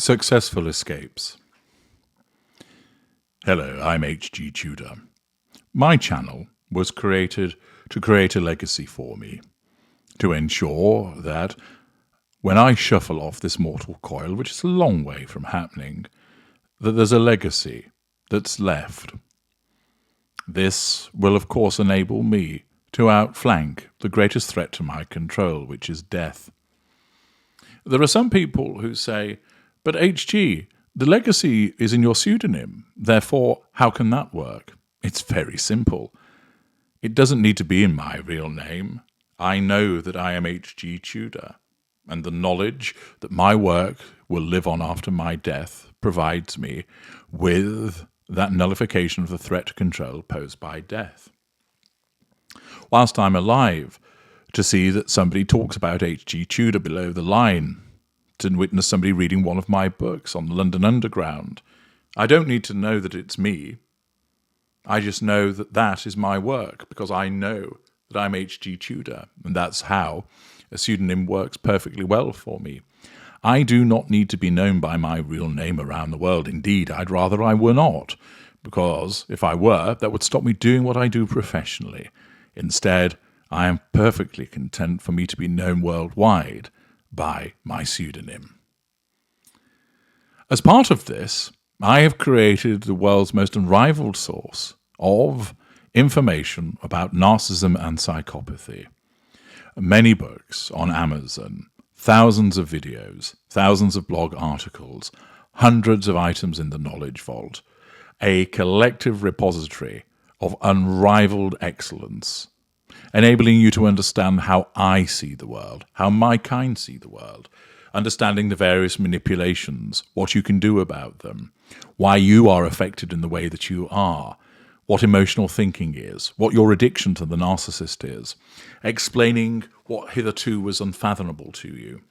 Successful escapes. Hello, I'm H.G. Tudor. My channel was created to create a legacy for me, to ensure that when I shuffle off this mortal coil, which is a long way from happening, that there's a legacy that's left. This will, of course, enable me to outflank the greatest threat to my control, which is death. There are some people who say, but HG, the legacy is in your pseudonym, therefore how can that work? It's very simple. It doesn't need to be in my real name. I know that I am H.G. Tudor, and the knowledge that my work will live on after my death provides me with that nullification of the threat to control posed by death. Whilst I'm alive, to see that somebody talks about H.G. Tudor below the line, to witness somebody reading one of my books on the London Underground, I don't need to know that it's me. I just know that that is my work because I know that I'm H.G. Tudor, and that's how a pseudonym works perfectly well for me. I do not need to be known by my real name around the world. Indeed, I'd rather I were not, because if I were, that would stop me doing what I do professionally. Instead, I am perfectly content for me to be known worldwide by my pseudonym. As part of this, I have created the world's most unrivaled source of information about narcissism and psychopathy. Many books on Amazon, thousands of videos, thousands of blog articles, hundreds of items in the Knowledge Vault, a collective repository of unrivaled excellence, enabling you to understand how I see the world, how my kind see the world, understanding the various manipulations, what you can do about them, why you are affected in the way that you are, what emotional thinking is, what your addiction to the narcissist is, explaining what hitherto was unfathomable to you.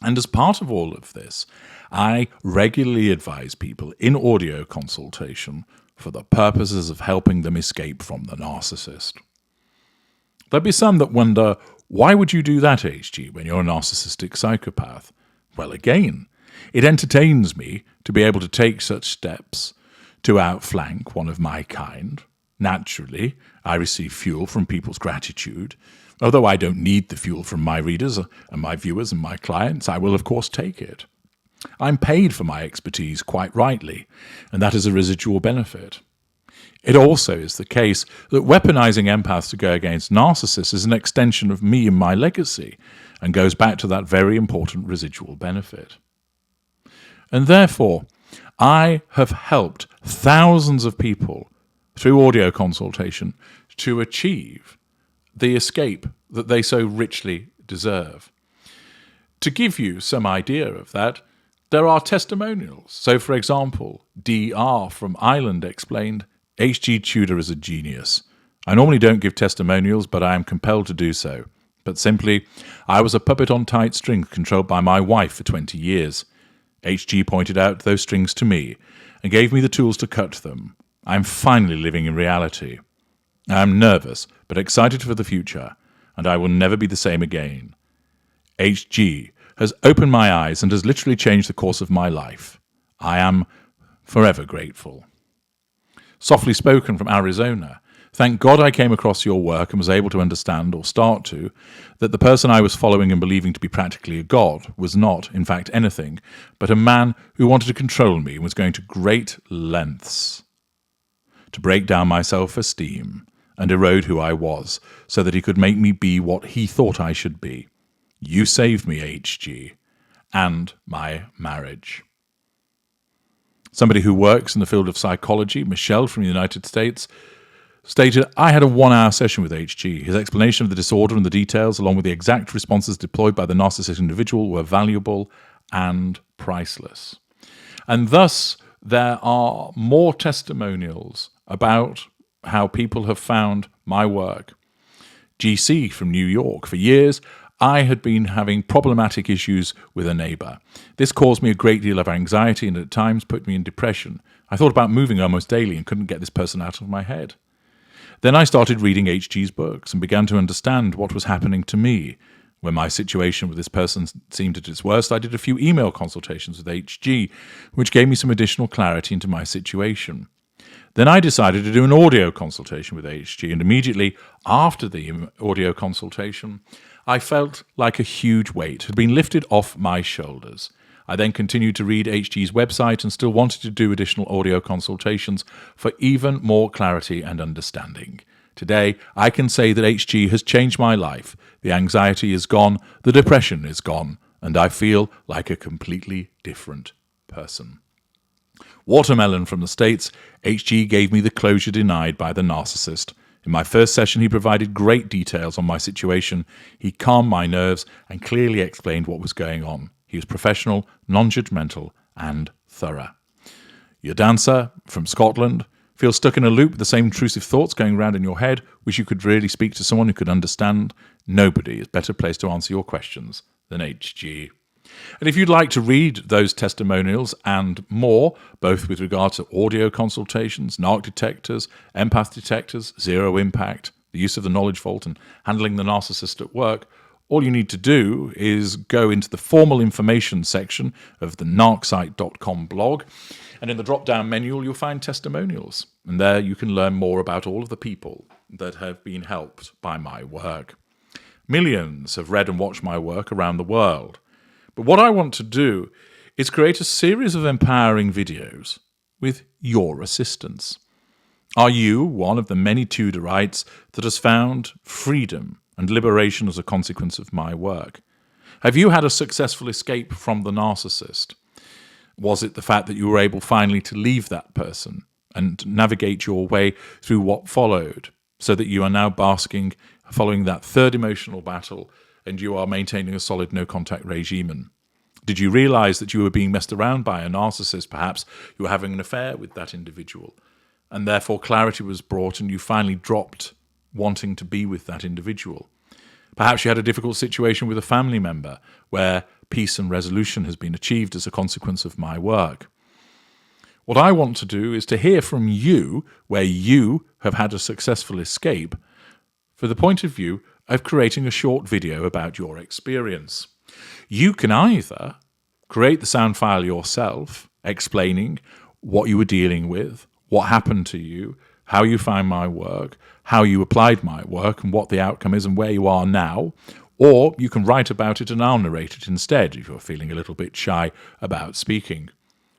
And as part of all of this, I regularly advise people in audio consultation for the purposes of helping them escape from the narcissist. There'll be some that wonder, why would you do that, HG, when you're a narcissistic psychopath? Well, again, it entertains me to be able to take such steps to outflank one of my kind. Naturally, I receive fuel from people's gratitude. Although I don't need the fuel from my readers and my viewers and my clients, I will of course take it. I'm paid for my expertise quite rightly, and that is a residual benefit. It also is the case that weaponizing empaths to go against narcissists is an extension of me and my legacy, and goes back to that very important residual benefit. And therefore, I have helped thousands of people through audio consultation to achieve the escape that they so richly deserve. To give you some idea of that, there are testimonials. So, for example, DR from Ireland explained, H.G. Tudor is a genius. I normally don't give testimonials, but I am compelled to do so. But simply, I was a puppet on tight strings controlled by my wife for 20 years. H.G. pointed out those strings to me and gave me the tools to cut them. I am finally living in reality. I am nervous, but excited for the future, and I will never be the same again. H.G. has opened my eyes and has literally changed the course of my life. I am forever grateful. Softly spoken from Arizona. Thank God I came across your work and was able to understand, or start to, that the person I was following and believing to be practically a god was not, in fact, anything, but a man who wanted to control me and was going to great lengths to break down my self-esteem and erode who I was, so that he could make me be what he thought I should be. You saved me, HG, and my marriage. Somebody who works in the field of psychology, Michelle from the United States, stated, I had a 1-hour session with HG. His explanation of the disorder and the details, along with the exact responses deployed by the narcissistic individual, were valuable and priceless. And thus, there are more testimonials about how people have found my work. GC from New York. For years, I had been having problematic issues with a neighbour. This caused me a great deal of anxiety and at times put me in depression. I thought about moving almost daily and couldn't get this person out of my head. Then I started reading HG's books and began to understand what was happening to me, When my situation with this person seemed at its worst, I did a few email consultations with HG, which gave me some additional clarity into my situation. Then I decided to do an audio consultation with HG, and immediately after the audio consultation, I felt like a huge weight had been lifted off my shoulders. I then continued to read HG's website and still wanted to do additional audio consultations for even more clarity and understanding. Today, I can say that HG has changed my life. The anxiety is gone, the depression is gone, and I feel like a completely different person. Watermelon from the States, HG gave me the closure denied by the narcissist. In my first session, he provided great details on my situation. He calmed my nerves and clearly explained what was going on. He was professional, non-judgmental, and thorough. Your dancer from Scotland feels stuck in a loop with the same intrusive thoughts going around in your head. Wish you could really speak to someone who could understand. Nobody is better placed to answer your questions than HG. And if you'd like to read those testimonials and more, both with regard to audio consultations, narc detectors, empath detectors, zero impact, the use of the knowledge vault, and handling the narcissist at work, all you need to do is go into the formal information section of the narcsite.com blog, and in the drop-down menu you'll find testimonials. And there you can learn more about all of the people that have been helped by my work. Millions have read and watched my work around the world. But what I want to do is create a series of empowering videos with your assistance. Are you one of the many Tudorites that has found freedom and liberation as a consequence of my work? Have you had a successful escape from the narcissist? Was it the fact that you were able finally to leave that person and navigate your way through what followed, so that you are now basking, following that third emotional battle, and you are maintaining a solid no-contact regime? Did you realize that you were being messed around by a narcissist? Perhaps you were having an affair with that individual, and therefore clarity was brought and you finally dropped wanting to be with that individual. Perhaps you had a difficult situation with a family member where peace and resolution has been achieved as a consequence of my work. What I want to do is to hear from you where you have had a successful escape, for the point of view of creating a short video about your experience. You can either create the sound file yourself, explaining what you were dealing with, what happened to you, how you found my work, how you applied my work, and what the outcome is and where you are now, or you can write about it and I'll narrate it instead if you're feeling a little bit shy about speaking.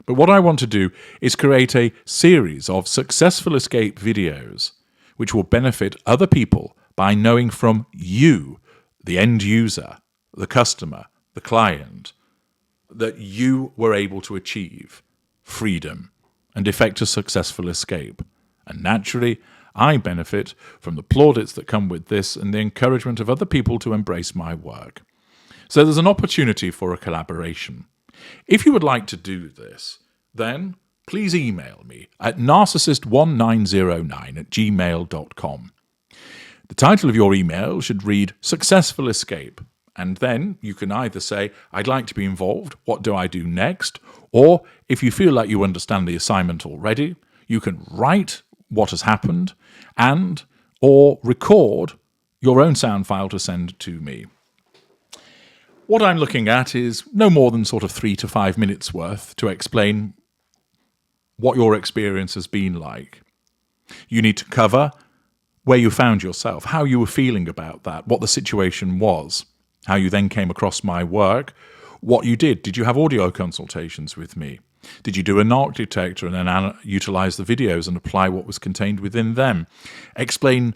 But what I want to do is create a series of successful escape videos which will benefit other people by knowing from you, the end user, the customer, the client, that you were able to achieve freedom and effect a successful escape. And naturally, I benefit from the plaudits that come with this and the encouragement of other people to embrace my work. So there's an opportunity for a collaboration. If you would like to do this, then please email me at narcissist1909@gmail.com. The title of your email should read Successful Escape, and then you can either say, I'd like to be involved, what do I do next? Or if you feel like you understand the assignment already, you can write what has happened and or record your own sound file to send to me. What I'm looking at is no more than sort of 3 to 5 minutes worth to explain what your experience has been like. You need to cover where you found yourself, how you were feeling about that, what the situation was, how you then came across my work, what you did. Did you have audio consultations with me? Did you do a narc detector and then utilize the videos and apply what was contained within them? Explain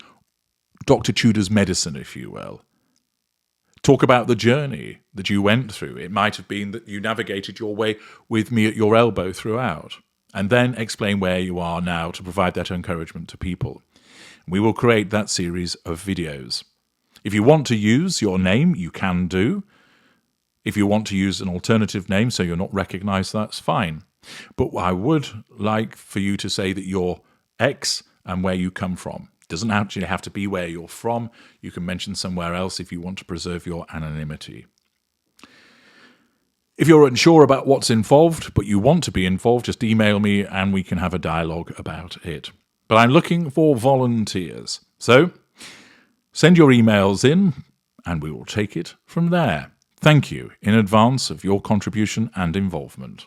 Dr. Tudor's medicine, if you will. Talk about the journey that you went through. It might have been that you navigated your way with me at your elbow throughout. And then explain where you are now to provide that encouragement to people. We will create that series of videos. If you want to use your name, you can do. If you want to use an alternative name so you're not recognized, that's fine. But I would like for you to say that you're X and where you come from. It doesn't actually have to be where you're from. You can mention somewhere else if you want to preserve your anonymity. If you're unsure about what's involved, but you want to be involved, just email me and we can have a dialogue about it. But I'm looking for volunteers. So send your emails in and we will take it from there. Thank you in advance of your contribution and involvement.